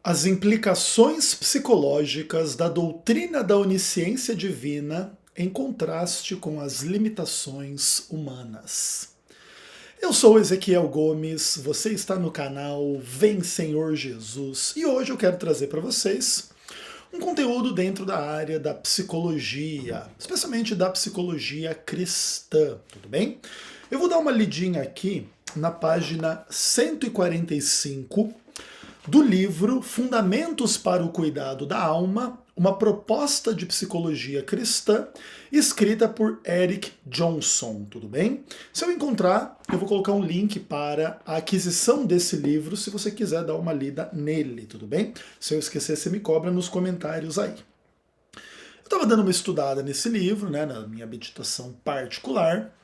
As implicações psicológicas da doutrina da onisciência divina em contraste com as limitações humanas. Eu sou Ezequiel Gomes, você está no canal Vem Senhor Jesus e hoje eu quero trazer para vocês um conteúdo dentro da área da psicologia, especialmente da psicologia cristã, tudo bem? Eu vou dar uma lidinha aqui na página 145 do livro Fundamentos para o Cuidado da Alma, uma proposta de psicologia cristã, escrita por Eric Johnson, tudo bem? Se eu encontrar, eu vou colocar um link para a aquisição desse livro, se você quiser dar uma lida nele, tudo bem? Se eu esquecer, você me cobra nos comentários aí. Eu estava dando uma estudada nesse livro, né, na minha meditação particular,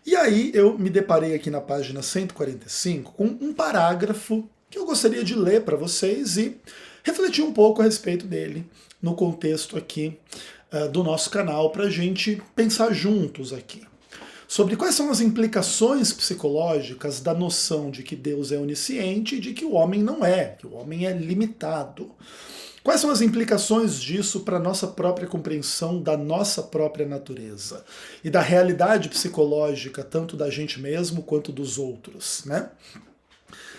e aí eu me deparei aqui na página 145 com um parágrafo que eu gostaria de ler para vocês e refletir um pouco a respeito dele no contexto aqui do nosso canal, para a gente pensar juntos aqui sobre quais são as implicações psicológicas da noção de que Deus é onisciente e de que o homem não é, que o homem é limitado. Quais são as implicações disso para a nossa própria compreensão da nossa própria natureza e da realidade psicológica, tanto da gente mesmo quanto dos outros, né?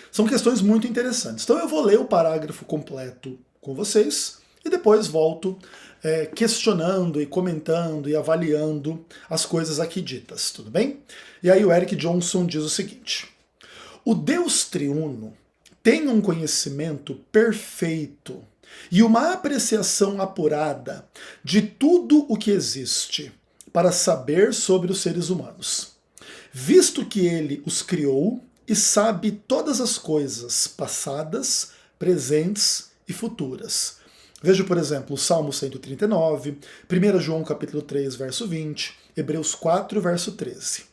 São questões muito interessantes. Então eu vou ler o parágrafo completo com vocês e depois volto questionando e comentando e avaliando as coisas aqui ditas, tudo bem? E aí o Eric Johnson diz o seguinte: o Deus triuno tem um conhecimento perfeito e uma apreciação apurada de tudo o que existe para saber sobre os seres humanos, visto que ele os criou e sabe todas as coisas passadas, presentes e futuras. Veja, por exemplo, o Salmo 139, 1 João capítulo 3, verso 20, Hebreus 4, verso 13.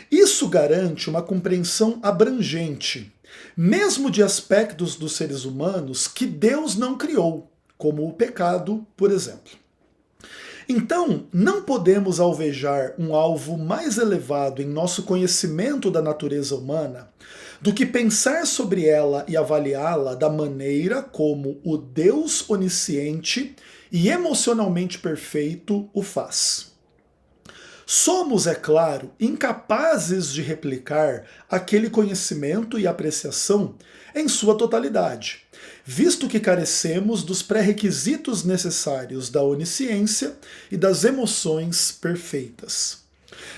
Isso garante uma compreensão abrangente, mesmo de aspectos dos seres humanos que Deus não criou, como o pecado, por exemplo. Então, não podemos alvejar um alvo mais elevado em nosso conhecimento da natureza humana do que pensar sobre ela e avaliá-la da maneira como o Deus onisciente e emocionalmente perfeito o faz. Somos, é claro, incapazes de replicar aquele conhecimento e apreciação em sua totalidade, visto que carecemos dos pré-requisitos necessários da onisciência e das emoções perfeitas.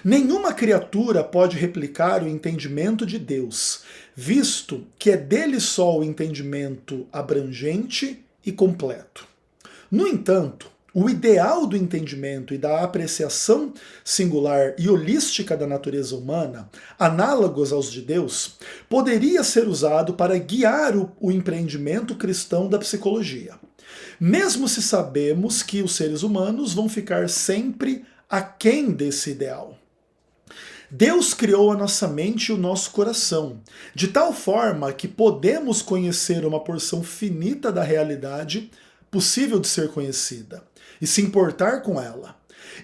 Nenhuma criatura pode replicar o entendimento de Deus, visto que é dele só o entendimento abrangente e completo. No entanto, o ideal do entendimento e da apreciação singular e holística da natureza humana, análogos aos de Deus, poderia ser usado para guiar o empreendimento cristão da psicologia, mesmo se sabemos que os seres humanos vão ficar sempre aquém desse ideal. Deus criou a nossa mente e o nosso coração, de tal forma que podemos conhecer uma porção finita da realidade possível de ser conhecida e se importar com ela.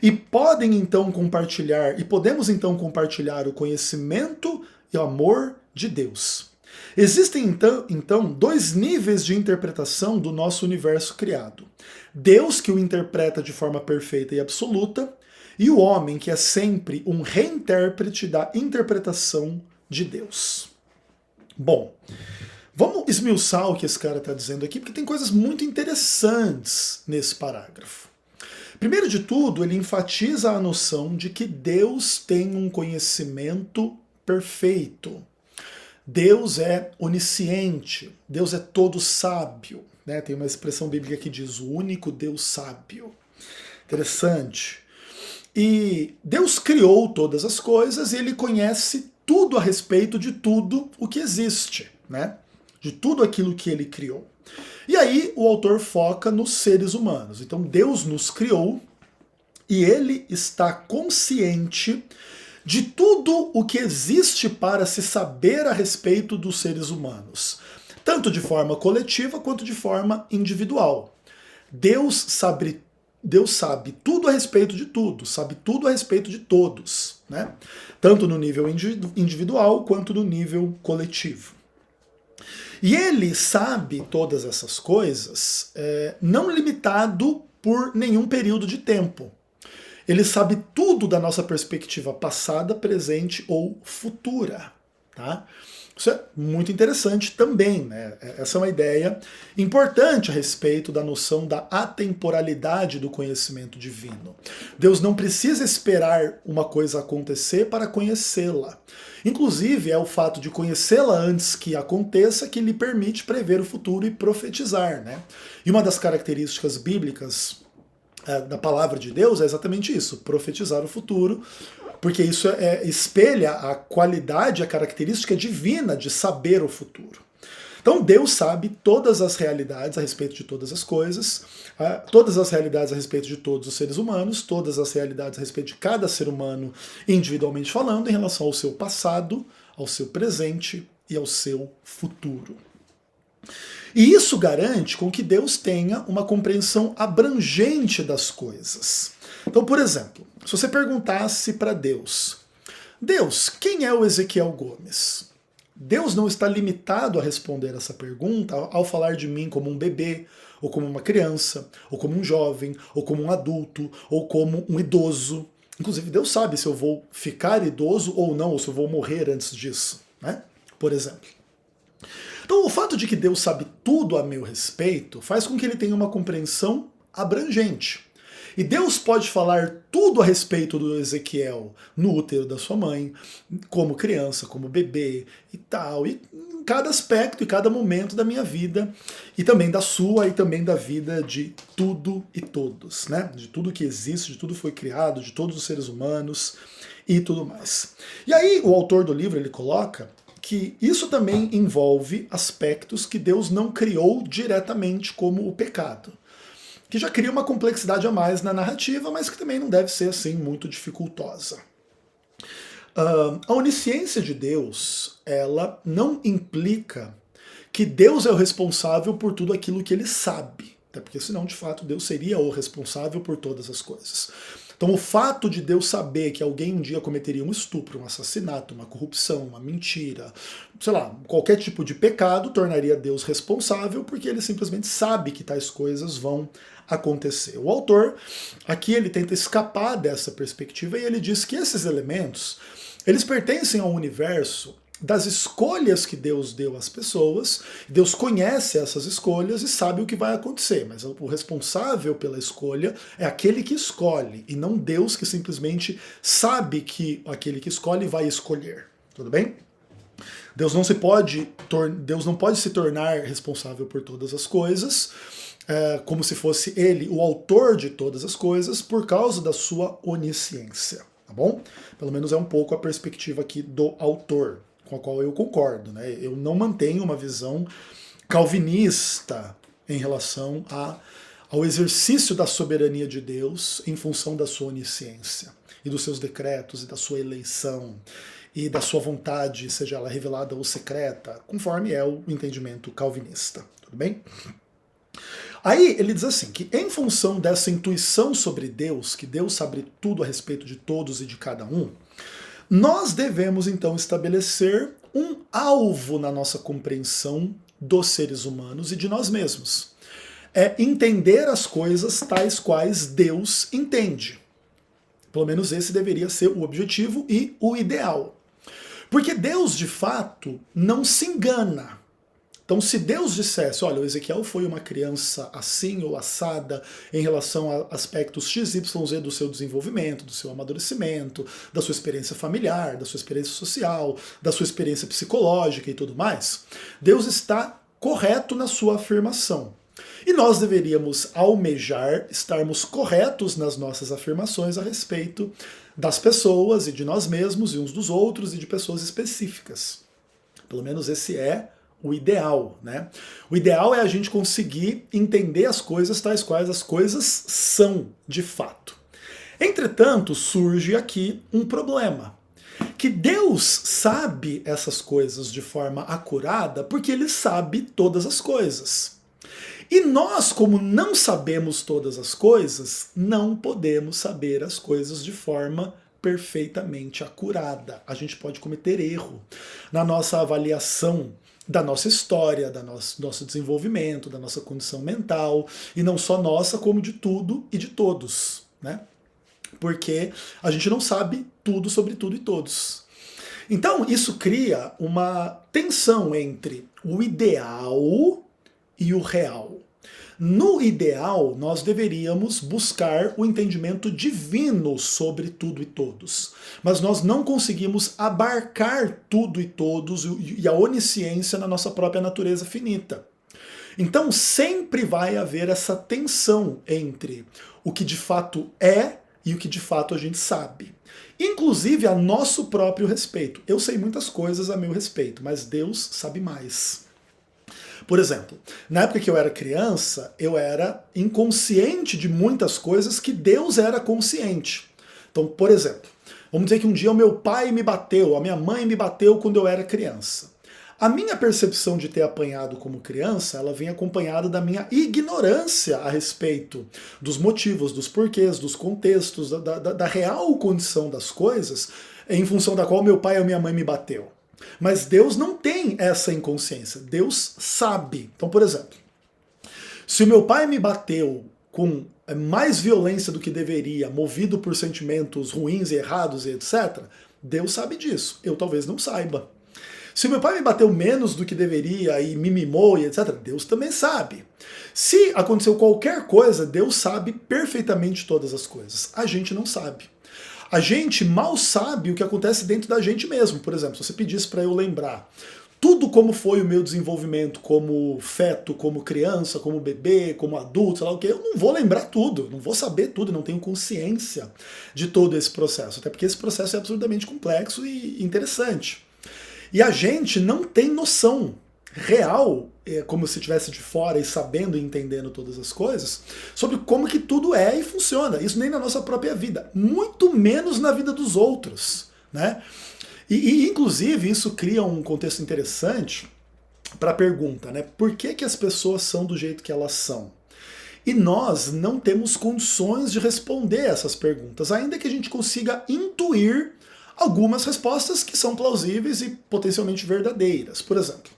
E podemos então compartilhar o conhecimento e o amor de Deus. Existem então dois níveis de interpretação do nosso universo criado. Deus, que o interpreta de forma perfeita e absoluta, e o homem, que é sempre um reintérprete da interpretação de Deus. Bom, vamos esmiuçar o que esse cara está dizendo aqui, porque tem coisas muito interessantes nesse parágrafo. Primeiro de tudo, ele enfatiza a noção de que Deus tem um conhecimento perfeito. Deus é onisciente, Deus é todo sábio, né? Tem uma expressão bíblica que diz o único Deus sábio. Interessante. E Deus criou todas as coisas e ele conhece tudo a respeito de tudo o que existe, né? De tudo aquilo que ele criou. E aí o autor foca nos seres humanos. Então Deus nos criou e ele está consciente de tudo o que existe para se saber a respeito dos seres humanos, tanto de forma coletiva quanto de forma individual. Deus sabe tudo a respeito de tudo, sabe tudo a respeito de todos, né? Tanto no nível individual quanto no nível coletivo. E ele sabe todas essas coisas, não limitado por nenhum período de tempo. Ele sabe tudo da nossa perspectiva passada, presente ou futura. Tá? Isso é muito interessante também, né? Essa é uma ideia importante a respeito da noção da atemporalidade do conhecimento divino. Deus não precisa esperar uma coisa acontecer para conhecê-la. Inclusive, é o fato de conhecê-la antes que aconteça que lhe permite prever o futuro e profetizar, né? E uma das características bíblicas da palavra de Deus é exatamente isso, profetizar o futuro, porque isso espelha a qualidade, a característica divina de saber o futuro. Então Deus sabe todas as realidades a respeito de todas as coisas, todas as realidades a respeito de todos os seres humanos, todas as realidades a respeito de cada ser humano individualmente falando, em relação ao seu passado, ao seu presente e ao seu futuro. E isso garante com que Deus tenha uma compreensão abrangente das coisas. Então, por exemplo, se você perguntasse para Deus, Deus, quem é o Ezequiel Gomes? Deus não está limitado a responder essa pergunta ao falar de mim como um bebê, ou como uma criança, ou como um jovem, ou como um adulto, ou como um idoso. Inclusive, Deus sabe se eu vou ficar idoso ou não, ou se eu vou morrer antes disso, né? Por exemplo. Então, o fato de que Deus sabe tudo a meu respeito faz com que ele tenha uma compreensão abrangente. E Deus pode falar tudo a respeito do Ezequiel no útero da sua mãe, como criança, como bebê e tal, e em cada aspecto e cada momento da minha vida, e também da sua e também da vida de tudo e todos, né? De tudo que existe, de tudo que foi criado, de todos os seres humanos e tudo mais. E aí o autor do livro ele coloca que isso também envolve aspectos que Deus não criou diretamente, como o pecado, que já cria uma complexidade a mais na narrativa, mas que também não deve ser assim muito dificultosa. A onisciência de Deus, ela não implica que Deus é o responsável por tudo aquilo que ele sabe, até porque senão de fato Deus seria o responsável por todas as coisas. Então o fato de Deus saber que alguém um dia cometeria um estupro, um assassinato, uma corrupção, uma mentira, sei lá, qualquer tipo de pecado, tornaria Deus responsável, porque ele simplesmente sabe que tais coisas vão acontecer. O autor, aqui ele tenta escapar dessa perspectiva e ele diz que esses elementos, eles pertencem ao universo das escolhas que Deus deu às pessoas. Deus conhece essas escolhas e sabe o que vai acontecer, mas o responsável pela escolha é aquele que escolhe, e não Deus, que simplesmente sabe que aquele que escolhe vai escolher. Tudo bem? Deus não pode se tornar responsável por todas as coisas, como se fosse ele o autor de todas as coisas, por causa da sua onisciência. Tá bom? Pelo menos é um pouco a perspectiva aqui do autor, com a qual eu concordo, né? Eu não mantenho uma visão calvinista em relação ao exercício da soberania de Deus em função da sua onisciência e dos seus decretos e da sua eleição e da sua vontade, seja ela revelada ou secreta, conforme é o entendimento calvinista. Tudo bem? Aí ele diz assim, que em função dessa intuição sobre Deus, que Deus sabe tudo a respeito de todos e de cada um, nós devemos então estabelecer um alvo na nossa compreensão dos seres humanos e de nós mesmos. É entender as coisas tais quais Deus entende. Pelo menos esse deveria ser o objetivo e o ideal. Porque Deus, de fato, não se engana. Então, se Deus dissesse, olha, o Ezequiel foi uma criança assim ou assada em relação a aspectos XYZ do seu desenvolvimento, do seu amadurecimento, da sua experiência familiar, da sua experiência social, da sua experiência psicológica e tudo mais, Deus está correto na sua afirmação. E nós deveríamos almejar estarmos corretos nas nossas afirmações a respeito das pessoas e de nós mesmos e uns dos outros e de pessoas específicas. Pelo menos esse é o ideal, né? O ideal é a gente conseguir entender as coisas tais quais as coisas são de fato. Entretanto, surge aqui um problema. Que Deus sabe essas coisas de forma acurada porque ele sabe todas as coisas. E nós, como não sabemos todas as coisas, não podemos saber as coisas de forma perfeitamente acurada. A gente pode cometer erro na nossa avaliação da nossa história, nosso desenvolvimento, da nossa condição mental, e não só nossa, como de tudo e de todos, né? Porque a gente não sabe tudo sobre tudo e todos. Então, isso cria uma tensão entre o ideal e o real. No ideal, nós deveríamos buscar o entendimento divino sobre tudo e todos. Mas nós não conseguimos abarcar tudo e todos e a onisciência na nossa própria natureza finita. Então sempre vai haver essa tensão entre o que de fato é e o que de fato a gente sabe. Inclusive a nosso próprio respeito. Eu sei muitas coisas a meu respeito, mas Deus sabe mais. Por exemplo, na época que eu era criança, eu era inconsciente de muitas coisas que Deus era consciente. Então, por exemplo, vamos dizer que um dia o meu pai me bateu, a minha mãe me bateu quando eu era criança. A minha percepção de ter apanhado como criança, ela vem acompanhada da minha ignorância a respeito dos motivos, dos porquês, dos contextos, da real condição das coisas, em função da qual meu pai ou minha mãe me bateu. Mas Deus não tem essa inconsciência, Deus sabe. Então, por exemplo, se o meu pai me bateu com mais violência do que deveria, movido por sentimentos ruins e errados e etc., Deus sabe disso, eu talvez não saiba. Se meu pai me bateu menos do que deveria e me mimou e etc., Deus também sabe. Se aconteceu qualquer coisa, Deus sabe perfeitamente todas as coisas. A gente não sabe. A gente mal sabe o que acontece dentro da gente mesmo. Por exemplo, se você pedisse para eu lembrar tudo como foi o meu desenvolvimento como feto, como criança, como bebê, como adulto, sei lá o quê, eu não vou lembrar tudo, não vou saber tudo, não tenho consciência de todo esse processo. Até porque esse processo é absurdamente complexo e interessante. E a gente não tem noção real, como se estivesse de fora e sabendo e entendendo todas as coisas, sobre como que tudo é e funciona. Isso nem na nossa própria vida, muito menos na vida dos outros, né? Inclusive, isso cria um contexto interessante para a pergunta, né? Por que que as pessoas são do jeito que elas são? E nós não temos condições de responder essas perguntas, ainda que a gente consiga intuir algumas respostas que são plausíveis e potencialmente verdadeiras. Por exemplo,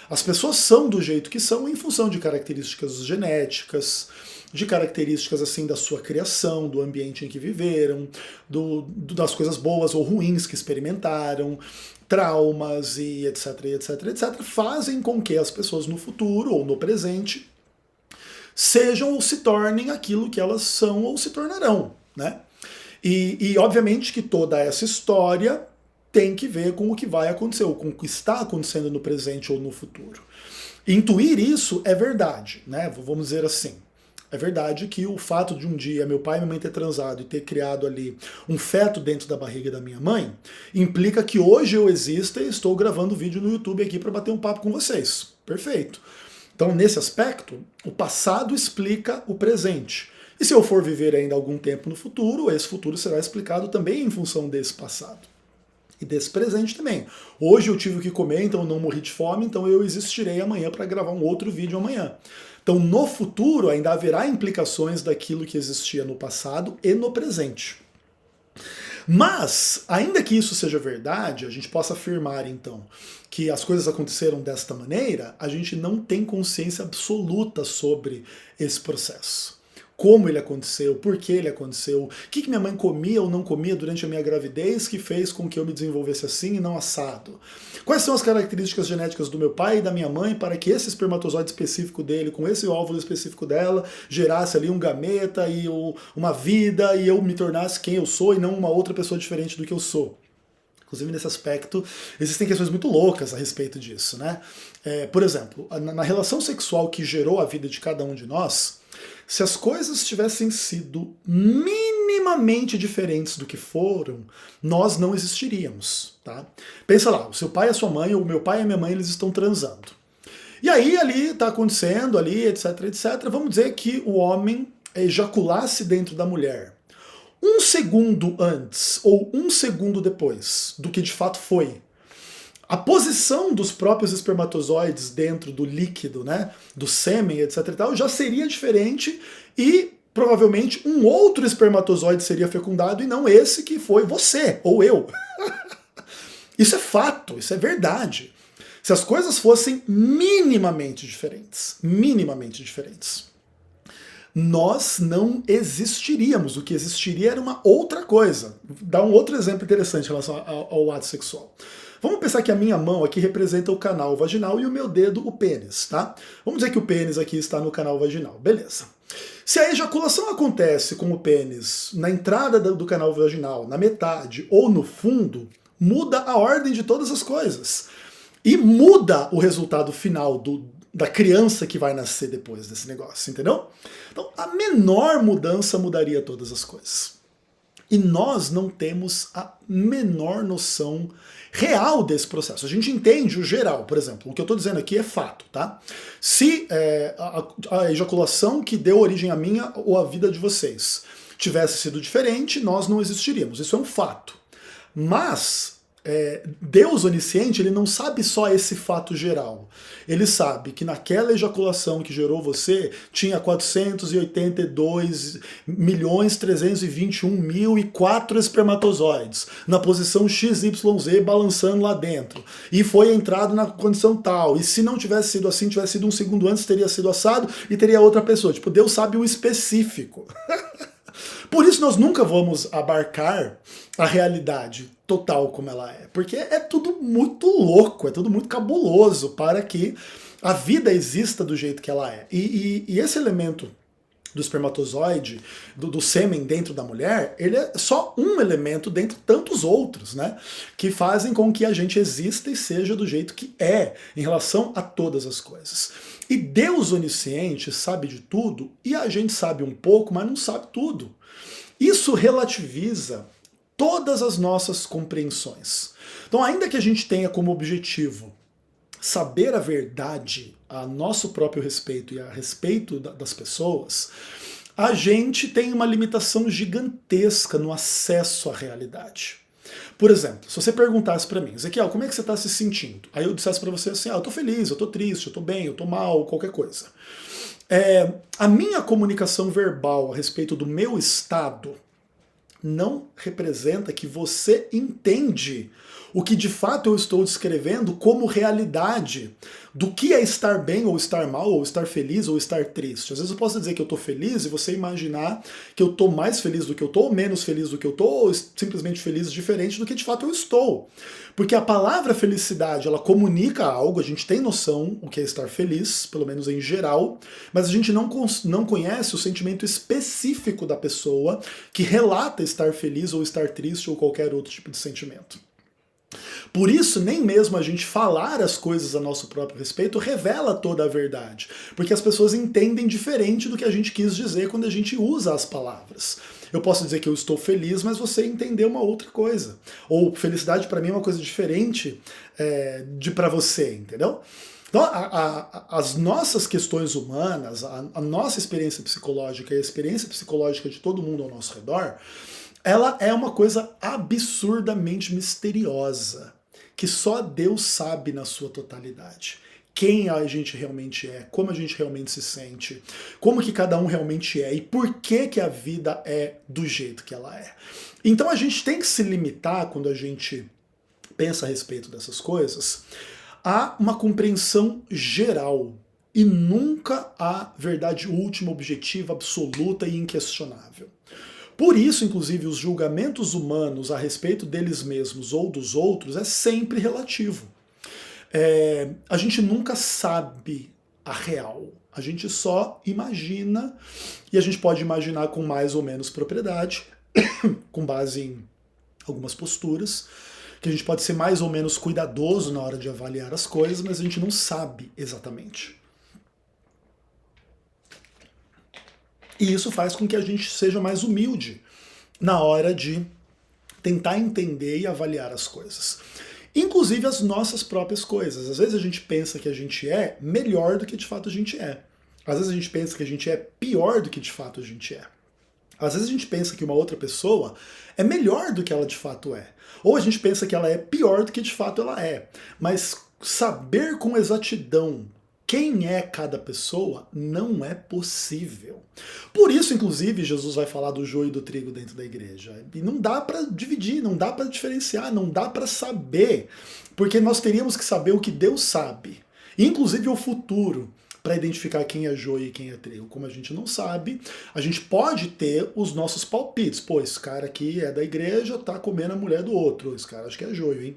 as pessoas são do jeito que são em função de características genéticas, de características assim da sua criação, do ambiente em que viveram, das coisas boas ou ruins que experimentaram, traumas e etc, etc, etc, fazem com que as pessoas no futuro ou no presente sejam ou se tornem aquilo que elas são ou se tornarão, né? E obviamente que toda essa história tem que ver com o que vai acontecer, ou com o que está acontecendo no presente ou no futuro. Intuir isso é verdade, né? Vamos dizer assim. É verdade que o fato de um dia meu pai e minha mãe ter transado e ter criado ali um feto dentro da barriga da minha mãe implica que hoje eu exista e estou gravando vídeo no YouTube aqui para bater um papo com vocês. Perfeito. Então, nesse aspecto, o passado explica o presente. E se eu for viver ainda algum tempo no futuro, esse futuro será explicado também em função desse passado. E desse presente também. Hoje eu tive o que comer, então eu não morri de fome, então eu existirei amanhã para gravar um outro vídeo amanhã. Então no futuro ainda haverá implicações daquilo que existia no passado e no presente. Mas, ainda que isso seja verdade, a gente possa afirmar então que as coisas aconteceram desta maneira, a gente não tem consciência absoluta sobre esse processo. Como ele aconteceu, por que ele aconteceu, o que minha mãe comia ou não comia durante a minha gravidez que fez com que eu me desenvolvesse assim e não assado. Quais são as características genéticas do meu pai e da minha mãe para que esse espermatozoide específico dele, com esse óvulo específico dela, gerasse ali um gameta e uma vida e eu me tornasse quem eu sou e não uma outra pessoa diferente do que eu sou. Inclusive, nesse aspecto, existem questões muito loucas a respeito disso, né? Por exemplo, na relação sexual que gerou a vida de cada um de nós, se as coisas tivessem sido minimamente diferentes do que foram, nós não existiríamos, tá? Pensa lá, o seu pai e a sua mãe, ou o meu pai e a minha mãe, eles estão transando. E aí, ali, está acontecendo, ali, etc, etc, vamos dizer que o homem ejaculasse dentro da mulher. Um segundo antes, ou um segundo depois do que de fato foi, a posição dos próprios espermatozoides dentro do líquido, né, do sêmen, etc e tal, já seria diferente e provavelmente um outro espermatozoide seria fecundado e não esse que foi você ou eu. Isso é fato, isso é verdade. Se as coisas fossem minimamente diferentes, nós não existiríamos. O que existiria era uma outra coisa. Vou dar um outro exemplo interessante em relação ao ato sexual. Vamos pensar que a minha mão aqui representa o canal vaginal e o meu dedo o pênis, tá? Vamos dizer que o pênis aqui está no canal vaginal, beleza. Se a ejaculação acontece com o pênis na entrada do canal vaginal, na metade ou no fundo, muda a ordem de todas as coisas. E muda o resultado final da criança que vai nascer depois desse negócio, entendeu? Então, a menor mudança mudaria todas as coisas. E nós não temos a menor noção real desse processo. A gente entende o geral, por exemplo, o que eu estou dizendo aqui é fato, tá? Se a ejaculação que deu origem à minha ou à vida de vocês tivesse sido diferente, nós não existiríamos. Isso é um fato. Mas Deus onisciente, ele não sabe só esse fato geral. Ele sabe que naquela ejaculação que gerou você, tinha 482.321.004 espermatozoides, na posição XYZ, balançando lá dentro. E foi entrado na condição tal. E se não tivesse sido assim, tivesse sido um segundo antes, teria sido assado e teria outra pessoa. Tipo, Deus sabe o específico. Por isso nós nunca vamos abarcar a realidade total como ela é, porque é tudo muito louco, é tudo muito cabuloso para que a vida exista do jeito que ela é. E esse elemento do espermatozoide, do sêmen dentro da mulher, ele é só um elemento dentre tantos outros, né, que fazem com que a gente exista e seja do jeito que é em relação a todas as coisas. E Deus onisciente sabe de tudo, e a gente sabe um pouco, mas não sabe tudo. Isso relativiza todas as nossas compreensões. Então, ainda que a gente tenha como objetivo saber a verdade a nosso próprio respeito e a respeito das pessoas, a gente tem uma limitação gigantesca no acesso à realidade. Por exemplo, se você perguntasse para mim, Ezequiel, como é que você está se sentindo? Aí eu dissesse para você assim, eu tô feliz, eu tô triste, eu tô bem, eu tô mal, qualquer coisa. A minha comunicação verbal a respeito do meu estado não representa que você entende o que de fato eu estou descrevendo como realidade do que é estar bem ou estar mal, ou estar feliz ou estar triste. Às vezes eu posso dizer que eu estou feliz e você imaginar que eu estou mais feliz do que eu estou, ou menos feliz do que eu estou, ou simplesmente feliz diferente do que de fato eu estou. Porque a palavra felicidade, ela comunica algo, a gente tem noção o que é estar feliz, pelo menos em geral, mas a gente não conhece o sentimento específico da pessoa que relata estar feliz ou estar triste ou qualquer outro tipo de sentimento. Por isso, nem mesmo a gente falar as coisas a nosso próprio respeito revela toda a verdade, porque as pessoas entendem diferente do que a gente quis dizer quando a gente usa as palavras. Eu posso dizer que eu estou feliz, mas você entendeu uma outra coisa. Ou felicidade para mim é uma coisa diferente de para você, entendeu? Então, as nossas questões humanas, a nossa experiência psicológica e a experiência psicológica de todo mundo ao nosso redor, ela é uma coisa absurdamente misteriosa, que só Deus sabe na sua totalidade. Quem a gente realmente é, como a gente realmente se sente, como que cada um realmente é e por que que a vida é do jeito que ela é. Então a gente tem que se limitar, quando a gente pensa a respeito dessas coisas, a uma compreensão geral e nunca a verdade última, objetiva, absoluta e inquestionável. Por isso, inclusive, os julgamentos humanos a respeito deles mesmos ou dos outros é sempre relativo. A gente nunca sabe a real. A gente só imagina, e a gente pode imaginar com mais ou menos propriedade, com base em algumas posturas, que a gente pode ser mais ou menos cuidadoso na hora de avaliar as coisas, mas a gente não sabe exatamente. E isso faz com que a gente seja mais humilde na hora de tentar entender e avaliar as coisas. Inclusive as nossas próprias coisas. Às vezes a gente pensa que a gente é melhor do que de fato a gente é. Às vezes a gente pensa que a gente é pior do que de fato a gente é. Às vezes a gente pensa que uma outra pessoa é melhor do que ela de fato é. Ou a gente pensa que ela é pior do que de fato ela é. Mas saber com exatidão quem é cada pessoa não é possível. Por isso, inclusive, Jesus vai falar do joio e do trigo dentro da igreja. E não dá para dividir, não dá para diferenciar, não dá para saber, porque nós teríamos que saber o que Deus sabe, inclusive o futuro, para identificar quem é joio e quem é trigo. Como a gente não sabe, a gente pode ter os nossos palpites. Pô, esse cara aqui é da igreja, tá comendo a mulher do outro. Esse cara acho que é joio, hein?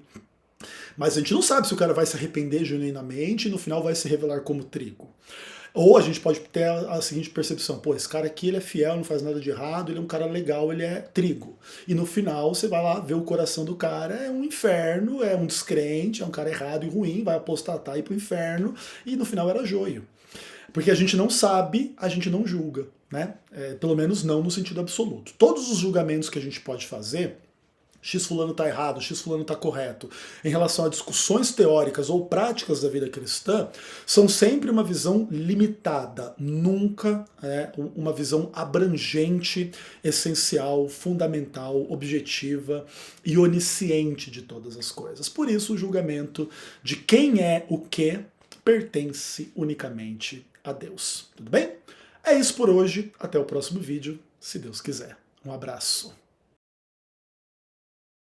Mas a gente não sabe se o cara vai se arrepender genuinamente e no final vai se revelar como trigo. Ou a gente pode ter a seguinte percepção: pô, esse cara aqui ele é fiel, não faz nada de errado, ele é um cara legal, ele é trigo. E no final você vai lá ver o coração do cara, é um inferno, é um descrente, é um cara errado e ruim, vai apostatar e ir pro inferno, e no final era joio. Porque a gente não sabe, a gente não julga, né? Pelo menos não no sentido absoluto. Todos os julgamentos que a gente pode fazer, X fulano está errado, X fulano está correto, em relação a discussões teóricas ou práticas da vida cristã, são sempre uma visão limitada, nunca uma visão abrangente, essencial, fundamental, objetiva e onisciente de todas as coisas. Por isso o julgamento de quem é o que pertence unicamente a Deus. Tudo bem? É isso por hoje, até o próximo vídeo, se Deus quiser. Um abraço.